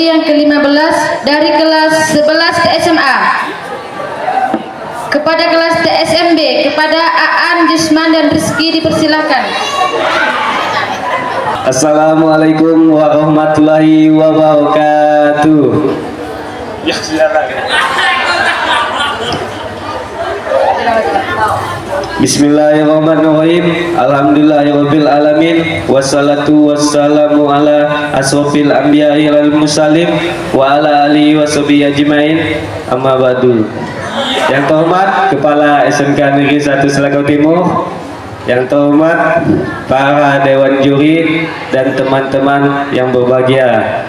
siswi yang ke-15 dari kelas 11 TSMA. Kepada kelas TSMB, kepada Aan, Jusman dan Rizky dipersilakan. Assalamualaikum warahmatullahi wabarakatuh. Ya, silakan. Bismillahirrahmanirrahim. Alhamdulillahirabbil alamin. Wassalatu wassalamu ala asrofil anbiya'i wal mursalin wa ala alihi washabihi ajmain. Amma ba'du. Yang terhormat Kepala SMK Negeri 1 Selakau Timur, yang terhormat para dewan juri dan teman-teman yang berbahagia.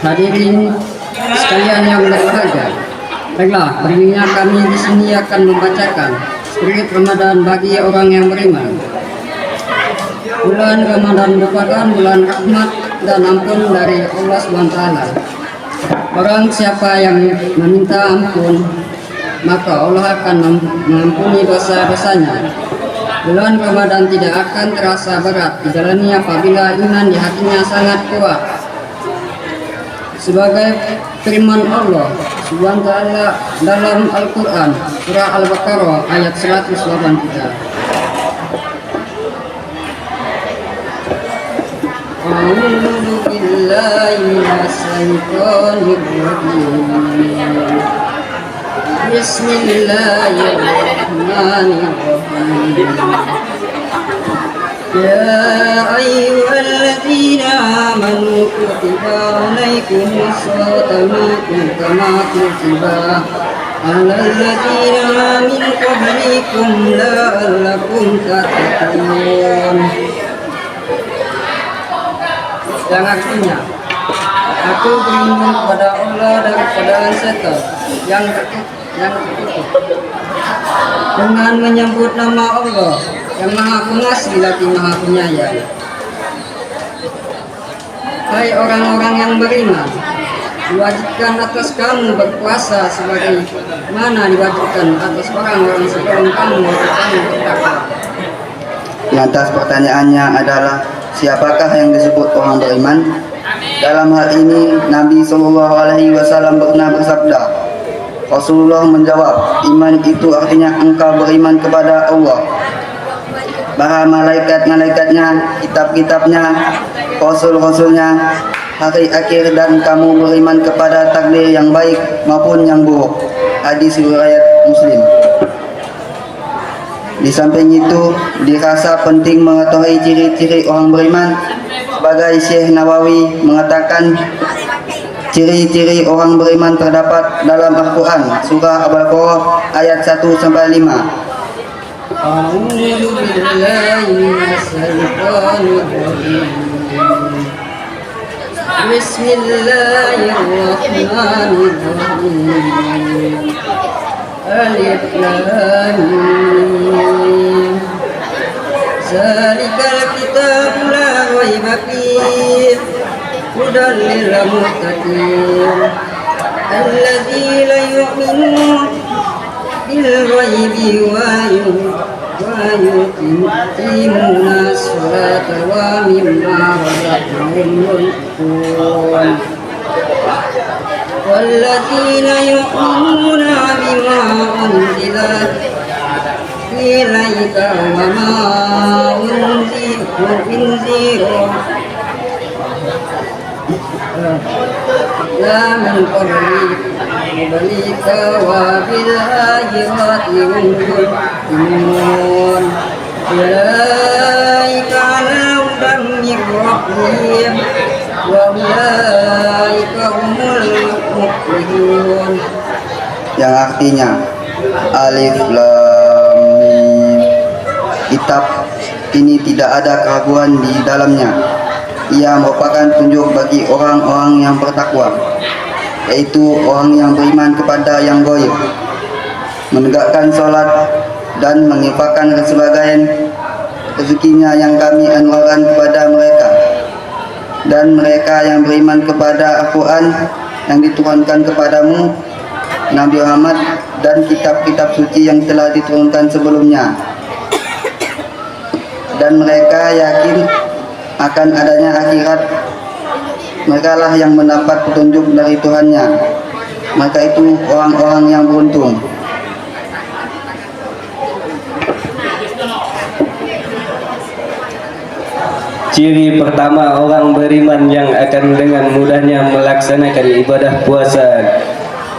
Hadirin sekalian yang berbahagia, baiklah, berikutnya kami di sini akan membacakan spirit Ramadan bagi orang yang beriman. Bulan Ramadan merupakan bulan rahmat dan ampun dari Allah SWT. Barang siapa yang meminta ampun, maka Allah akan mengampuni dosa-dosanya. Bulan Ramadan tidak akan terasa berat dijalani apabila iman di hatinya sangat kuat. Sebagai firman Allah Subhanahu wa taala dalam Al-Qur'an surah Al-Baqarah ayat 183. A'udzu billahi minasyaitonir rajim. Bismillahirrahmanirrahim. يا أيها الذين آمنوا كتب عليكم الصيام كما كتب على الذين من قبلكم لعلكم تتقون. Yang artinya, aku beriman kepada Allah dan kepada setan yang tertutup dengan menyebut nama Allah yang Maha Pengasih lagi Maha Penyayang. Hai orang-orang yang beriman, diwajibkan atas kamu berpuasa sebagaimana diwajibkan atas orang-orang sebelum kamu bertakwa. Lantas pertanyaannya adalah, siapakah yang disebut orang beriman? Dalam hal ini Nabi SAW pernah bersabda. Rasulullah menjawab, iman itu artinya engkau beriman kepada Allah, para malaikat-malaikatnya, kitab-kitabnya, rasul-rasulnya, hari akhir, dan kamu beriman kepada takdir yang baik maupun yang buruk. Hadis riwayat Muslim. Di samping itu, dirasa penting mengetahui ciri-ciri orang beriman. Sebagai Syekh Nawawi mengatakan, ciri-ciri orang beriman terdapat dalam Al-Quran, surah Al-Baqarah ayat 1-5. A'udzu billahi minasyaitonir rajim. Bismillahirrahmanirrahim. Alif Lam Mim. Zalikal kitabu la raiba fihi hudan lil muttaqin alladzina yu'minuna bil ghaibi wa yuqimuna as-salata wa mimma razaqnahum yunfiqun walladzina yu'minuna bima unzila ilaika wa ma unzila la min qablika wa bil akhirati hum yuqinun ulaika ala hudan min rabbihim wa ulaika humul muflihun. Yang artinya Alif Lam Mim. Kitab ini tidak ada keraguan di dalamnya. Ia merupakan tunjuk bagi orang-orang yang bertakwa, yaitu orang yang beriman kepada yang gaib, menegakkan sholat dan menginfakkan sebagian rezekinya yang kami anugerahkan kepada mereka, dan mereka yang beriman kepada Al-Quran yang diturunkan kepadamu Nabi Muhammad, dan kitab-kitab suci yang telah diturunkan sebelumnya. Dan mereka yakin akan adanya akhirat. Mereka lah yang mendapat petunjuk dari Tuhannya. Mereka itu orang-orang yang beruntung. Ciri pertama orang beriman yang akan dengan mudahnya melaksanakan ibadah puasa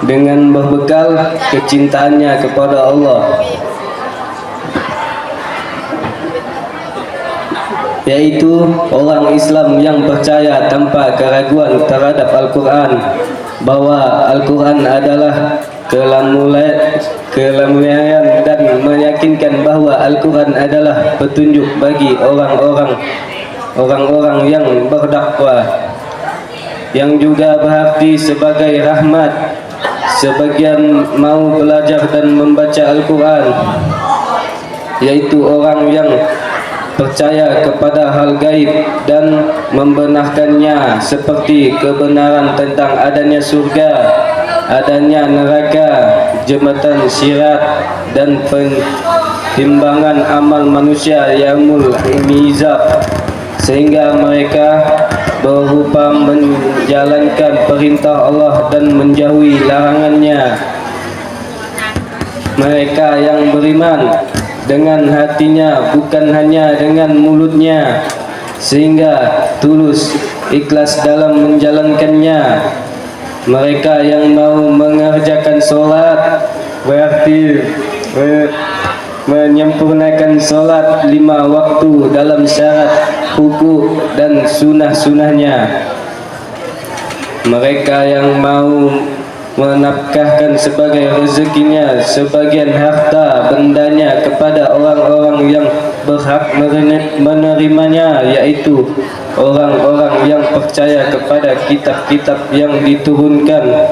dengan berbekal kecintaannya kepada Allah, yaitu orang Islam yang percaya tanpa keraguan terhadap Al-Quran, bahwa Al-Quran adalah kelamulaian dan meyakinkan bahwa Al-Quran adalah petunjuk bagi orang-orang yang berdakwah, yang juga berarti sebagai rahmat. Sebagian mau belajar dan membaca Al-Quran, yaitu orang yang percaya kepada hal gaib dan membenarkannya, seperti kebenaran tentang adanya surga, adanya neraka, jembatan sirat, dan penimbangan amal manusia yaumul mizab, sehingga mereka berupa menjalankan perintah Allah dan menjauhi larangannya. Mereka yang beriman dengan hatinya, bukan hanya dengan mulutnya, sehingga tulus ikhlas dalam menjalankannya. Mereka yang mau mengerjakan sholat, berarti menyempurnakan sholat 5 waktu dalam syarat hukum dan sunnah-sunnahnya. Mereka yang mau menafkahkan sebagai rezekinya sebagian harta bendanya kepada orang-orang yang berhak menerimanya, yaitu orang-orang yang percaya kepada kitab-kitab yang diturunkan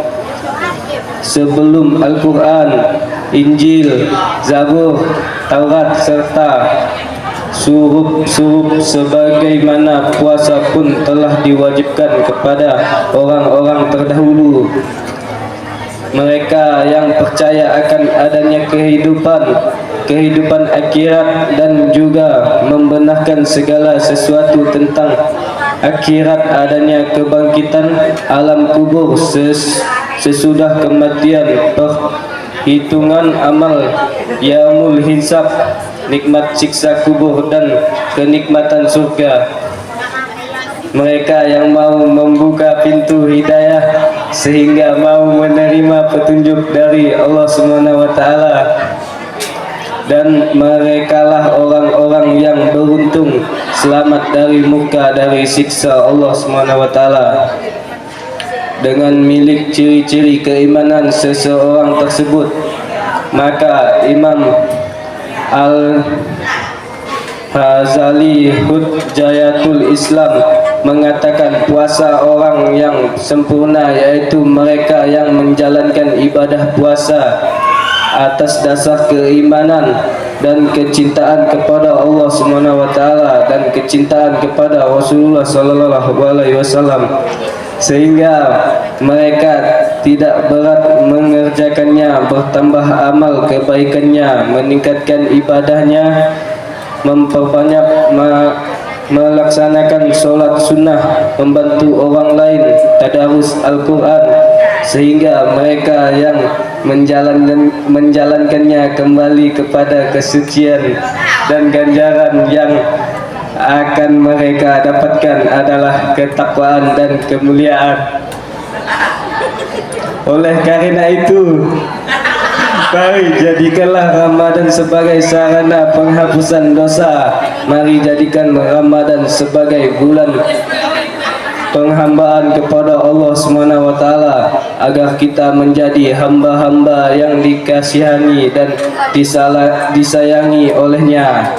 sebelum Al-Quran, Injil, Zabur, Taurat, serta surup-surup, sebagaimana puasa pun telah diwajibkan kepada orang-orang terdahulu. Mereka yang percaya akan adanya kehidupan akhirat dan juga membenarkan segala sesuatu tentang akhirat, adanya kebangkitan alam kubur sesudah kematian, perhitungan amal, yaumul hisab, nikmat siksa kubur, dan kenikmatan surga. Mereka yang mau membuka pintu hidayah sehingga mau menerima petunjuk dari Allah SWT, dan merekalah orang-orang yang beruntung, selamat dari murka dari siksa Allah SWT. Dengan milik ciri-ciri keimanan seseorang tersebut, maka Imam Al-Ghazali Hujjatul Islam mengatakan puasa orang yang sempurna yaitu mereka yang menjalankan ibadah puasa atas dasar keimanan dan kecintaan kepada Allah SWT dan kecintaan kepada Rasulullah SAW, sehingga mereka tidak berat mengerjakannya, bertambah amal kebaikannya, meningkatkan ibadahnya, memperbanyak melaksanakan sholat sunnah, membantu orang lain tadarus Al-Quran, sehingga mereka yang menjalankannya kembali kepada kesucian, dan ganjaran yang akan mereka dapatkan adalah ketakwaan dan kemuliaan. Oleh karena itu, mari jadikanlah Ramadan sebagai sarana penghapusan dosa. Mari jadikan Ramadan sebagai bulan penghambaan kepada Allah SWT, agar kita menjadi hamba-hamba yang dikasihani dan disayangi olehnya.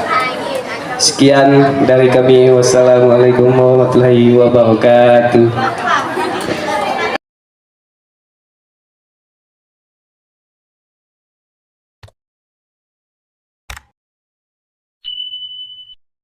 Sekian dari kami. Wassalamualaikum warahmatullahi wabarakatuh.